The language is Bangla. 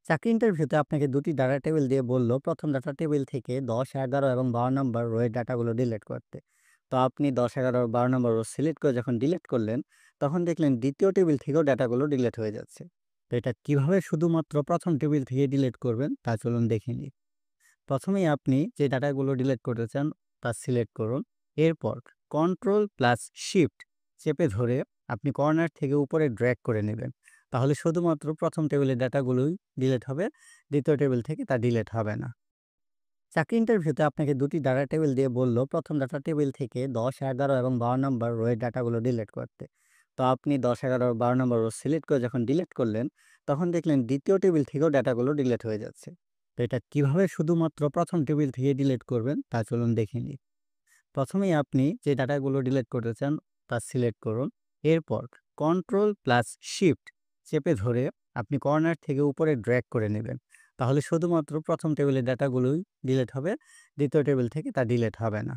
চাকরি ইন্টারভিউতে আপনাকে ২ টি ডাটা টেবিল দিয়ে বলল, ১ম ডাটা টেবিল থেকে ১০, ১১ এবং ১২ নম্বর রো এর ডাটাগুলো ডিলিট করতে। তো আপনি ১০, ১১, ১২ নম্বর রো সিলেক্ট করে যখন ডিলিট করলেন, তখন দেখলেন ২য় টেবিল থেকেও ডাটাগুলো ডিলিট হয়ে যাচ্ছে। তো এটা কিভাবে শুধুমাত্র ১ম টেবিল থেকে ডিলিট করবেন তা চলুন দেখে নিই। প্রথমেই আপনি যে ডাটাগুলো ডিলিট করতে চান তা সিলেক্ট করুন। এরপর কন্ট্রোল প্লাস শিফট চেপে ধরে আপনি কর্নার থেকে উপরে ড্র্যাগ করে নেবেন। তাহলে শুধুমাত্র ১ম টেবিলের ডাটাগুলোই ডিলিট হবে, ২য় টেবিল থেকে তা ডিলিট হবে না। চাকরি ইন্টারভিউতে আপনাকে ২ টি ডাটা টেবিল দিয়ে বলল, ১ম ডাটা টেবিল থেকে ১০, ১১ এবং ১২ নম্বর রো এর ডাটাগুলো ডিলিট করতে। তো আপনি ১০, ১১, ১২ নম্বর রো সিলেক্ট করে যখন ডিলিট করলেন, তখন দেখলেন ২য় টেবিল থেকেও ডাটাগুলো ডিলিট হয়ে যাচ্ছে। তো এটা কিভাবে শুধুমাত্র ১ম টেবিল থেকে ডিলিট করবেন তা চলুন দেখে নিই। প্রথমেই আপনি যে ডাটাগুলো ডিলিট করতে চান তা সিলেক্ট করুন। এরপর কন্ট্রোল প্লাস শিফট চেপে ধরে আপনি কর্নার থেকে উপরে ড্র্যাগ করে নেবেন। তাহলে শুধুমাত্র ১ম টেবিলের ডাটাগুলোই ডিলিট হবে, ২য় টেবিল থেকে তা ডিলিট হবে না।